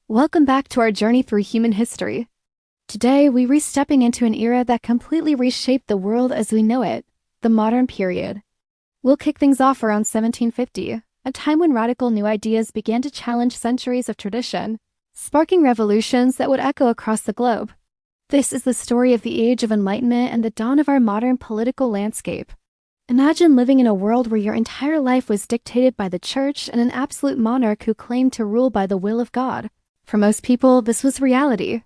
Welcome back to our journey through human history. Today, we're stepping into an era that completely reshaped the world as we know it, the modern period. We'll kick things off around 1750, a time when radical new ideas began to challenge centuries of tradition, sparking revolutions that would echo across the globe. This is the story of the age of Enlightenment and the dawn of our modern political landscape. Imagine living in a world where your entire life was dictated by the church and an absolute monarch who claimed to rule by the will of God. For most people, this was reality.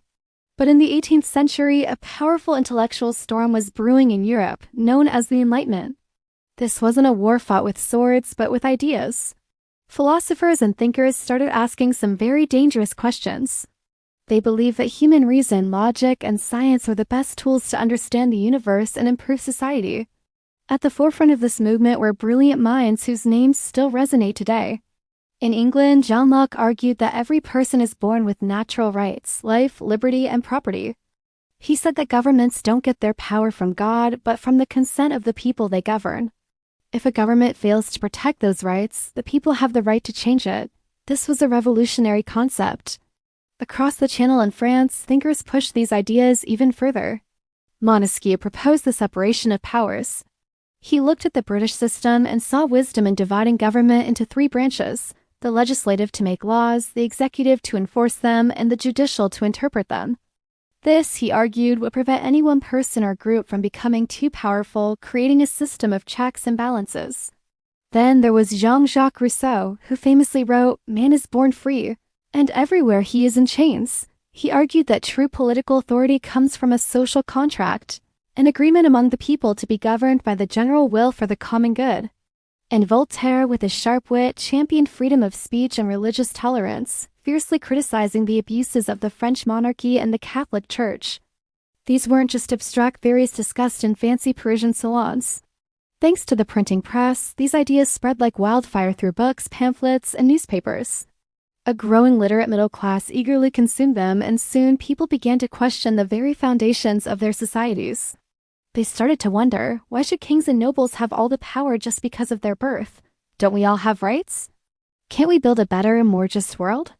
But in the 18th century, a powerful intellectual storm was brewing in Europe, known as the Enlightenment. This wasn't a war fought with swords, but with ideas. Philosophers and thinkers started asking some very dangerous questions. They believed that human reason, logic, and science were the best tools to understand the universe and improve society. At the forefront of this movement were brilliant minds whose names still resonate today. In England, Jean-Jacques argued that every person is born with natural rights, life, liberty, and property. He said that governments don't get their power from God, but from the consent of the people they govern. If a government fails to protect those rights, the people have the right to change it. This was a revolutionary concept. Across the Channel in France, thinkers pushed these ideas even further. Montesquieu proposed the separation of powers. He looked at the British system and saw wisdom in dividing government into three branches: the legislative to make laws, the executive to enforce them, and the judicial to interpret them. This, he argued, would prevent any one person or group from becoming too powerful, creating a system of checks and balances. Then there was Jean-Jacques Rousseau, who famously wrote, "Man is born free, and everywhere he is in chains." He argued that true political authority comes from a social contract, an agreement among the people to be governed by the general will for the common good. And Voltaire, with his sharp wit, championed freedom of speech and religious tolerance, fiercely criticizing the abuses of the French monarchy and the Catholic Church. These weren't just abstract theories discussed in fancy Parisian salons. Thanks to the printing press, these ideas spread like wildfire through books, pamphlets, and newspapers. A growing literate middle class eagerly consumed them, and soon people began to question the very foundations of their societies. They started to wonder, why should kings and nobles have all the power just because of their birth? Don't we all have rights? Can't we build a better, more just world?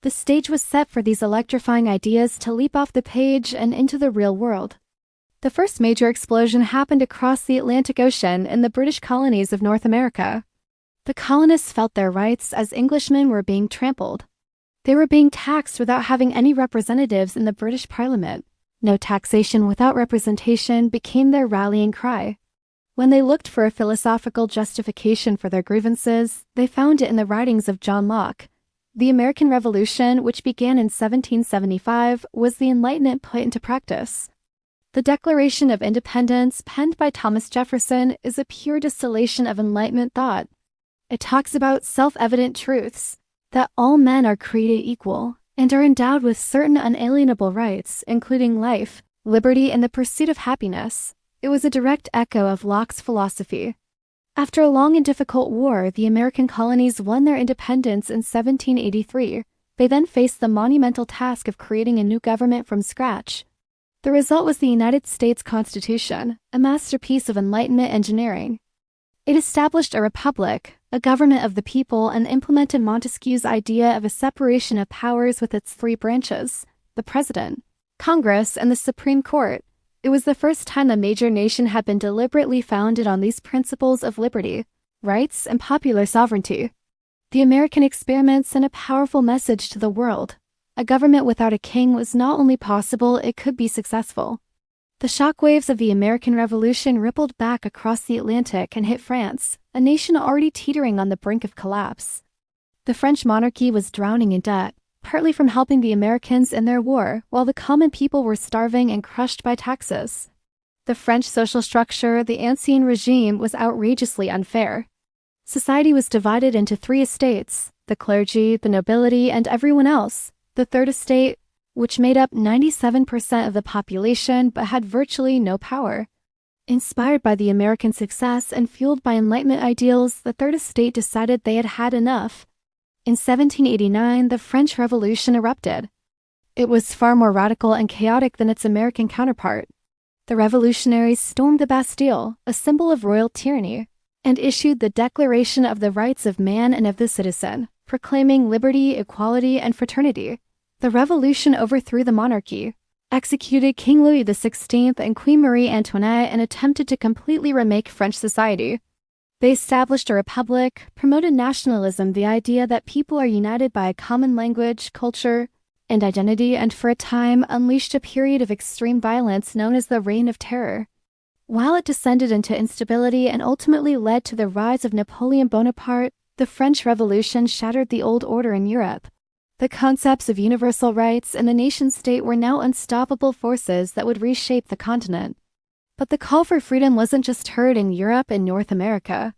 The stage was set for these electrifying ideas to leap off the page and into the real world. The first major explosion happened across the Atlantic Ocean in the British colonies of North America. The colonists felt their rights as Englishmen were being trampled. They were being taxed without having any representatives in the British Parliament. No taxation without representation became their rallying cry. When they looked for a philosophical justification for their grievances, they found it in the writings of John Locke. The American Revolution, which began in 1775, was the Enlightenment put into practice. The Declaration of Independence, penned by Thomas Jefferson, is a pure distillation of Enlightenment thought. It talks about self-evident truths, that all men are created equal, and are endowed with certain unalienable rights, including life, liberty, and the pursuit of happiness. It was a direct echo of Locke's philosophy. After a long and difficult war, the American colonies won their independence in 1783. They then faced the monumental task of creating a new government from scratch. The result was the United States Constitution, a masterpiece of Enlightenment engineering. It established a republic, a government of the people, and implemented Montesquieu's idea of a separation of powers with its three branches: the President, Congress, and the Supreme Court. It was the first time a major nation had been deliberately founded on these principles of liberty, rights, and popular sovereignty. The American experiment sent a powerful message to the world. A government without a king was not only possible, it could be successful. The shockwaves of the American Revolution rippled back across the Atlantic and hit France, a nation already teetering on the brink of collapse. The French monarchy was drowning in debt, partly from helping the Americans in their war, while the common people were starving and crushed by taxes. The French social structure, the Ancien regime, was outrageously unfair. Society was divided into three estates: the clergy, the nobility, and everyone else. The third estate, which made up 97% of the population but had virtually no power. Inspired by the American success and fueled by Enlightenment ideals, the Third Estate decided they had had enough. In 1789, the French Revolution erupted. It was far more radical and chaotic than its American counterpart. The revolutionaries stormed the Bastille, a symbol of royal tyranny, and issued the Declaration of the Rights of Man and of the Citizen, proclaiming liberty, equality, and fraternity. The revolution overthrew the monarchy, executed King Louis XVI and Queen Marie Antoinette, and attempted to completely remake French society. They established a republic, promoted nationalism, the idea that people are united by a common language, culture, and identity, and for a time unleashed a period of extreme violence known as the Reign of Terror. While it descended into instability and ultimately led to the rise of Napoleon Bonaparte, the French Revolution shattered the old order in Europe. The concepts of universal rights and the nation-state were now unstoppable forces that would reshape the continent. But the call for freedom wasn't just heard in Europe and North America.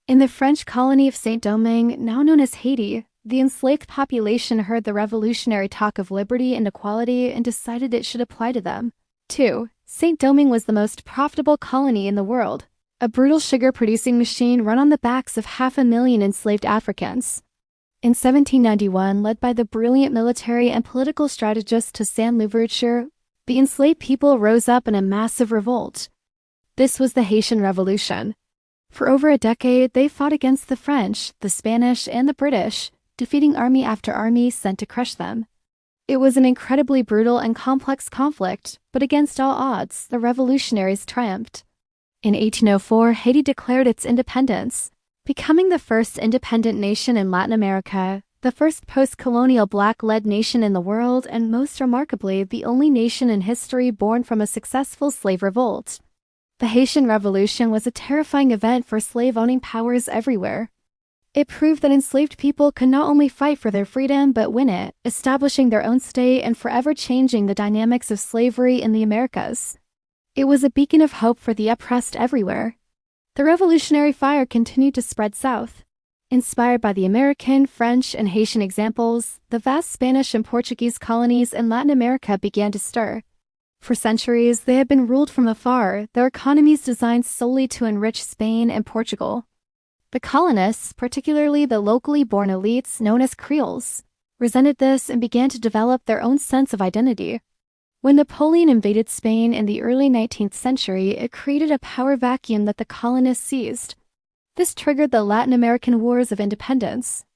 In the French colony of Saint-Domingue, now known as Haiti, the enslaved population heard the revolutionary talk of liberty and equality and decided it should apply to them. 2. Saint-Domingue was the most profitable colony in the world, a brutal sugar-producing machine run on the backs of 500,000 enslaved Africans. In 1791, led by the brilliant military and political strategist Toussaint Louverture, the enslaved people rose up in a massive revolt. This was the Haitian Revolution. For over a decade, they fought against the French, the Spanish, and the British, defeating army after army sent to crush them. It was an incredibly brutal and complex conflict, but against all odds, the revolutionaries triumphed. In 1804, Haiti declared its independence, becoming the first independent nation in Latin America, the first post-colonial Black-led nation in the world, and most remarkably, the only nation in history born from a successful slave revolt. The Haitian Revolution was a terrifying event for slave-owning powers everywhere. It proved that enslaved people could not only fight for their freedom but win it, establishing their own state and forever changing the dynamics of slavery in the Americas. It was a beacon of hope for the oppressed everywhere. The revolutionary fire continued to spread south. Inspired by the American, French, and Haitian examples, the vast Spanish and Portuguese colonies in Latin America began to stir. For centuries, they had been ruled from afar, their economies designed solely to enrich Spain and Portugal. The colonists, particularly the locally born elites known as Creoles, resented this and began to develop their own sense of identity. When Napoleon invaded Spain in the early 19th century, it created a power vacuum that the colonists seized. This triggered the Latin American Wars of Independence.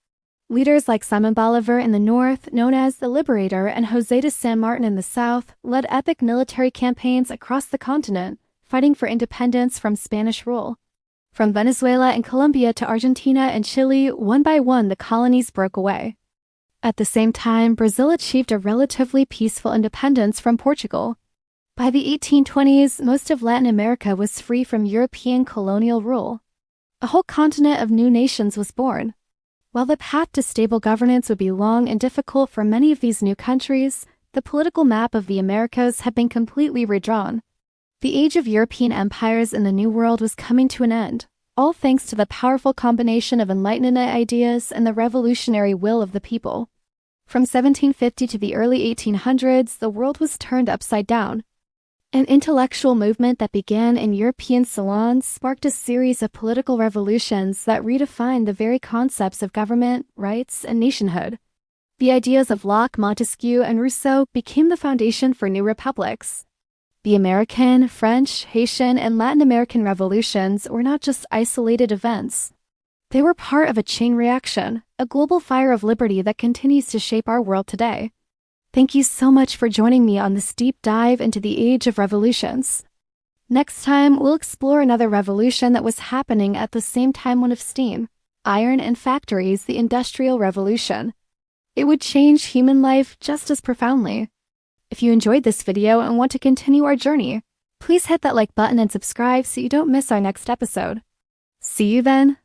Leaders like Simon Bolivar in the north, known as the Liberator, and José de San Martin in the south, led epic military campaigns across the continent, fighting for independence from Spanish rule. From Venezuela and Colombia to Argentina and Chile, one by one the colonies broke away. At the same time, Brazil achieved a relatively peaceful independence from Portugal. By the 1820s, most of Latin America was free from European colonial rule. A whole continent of new nations was born. While the path to stable governance would be long and difficult for many of these new countries, the political map of the Americas had been completely redrawn. The age of European empires in the New World was coming to an end, all thanks to the powerful combination of Enlightenment ideas and the revolutionary will of the people. From 1750 to the early 1800s, the world was turned upside down. An intellectual movement that began in European salons sparked a series of political revolutions that redefined the very concepts of government, rights, and nationhood. The ideas of Locke, Montesquieu, and Rousseau became the foundation for new republics. The American, French, Haitian, and Latin American revolutions were not just isolated events. They were part of a chain reaction, a global fire of liberty that continues to shape our world today. Thank you so much for joining me on this deep dive into the age of revolutions. Next time, we'll explore another revolution that was happening at the same time, one of steam, iron, and factories, the Industrial Revolution. It would change human life just as profoundly. If you enjoyed this video and want to continue our journey, please hit that like button and subscribe so you don't miss our next episode. See you then!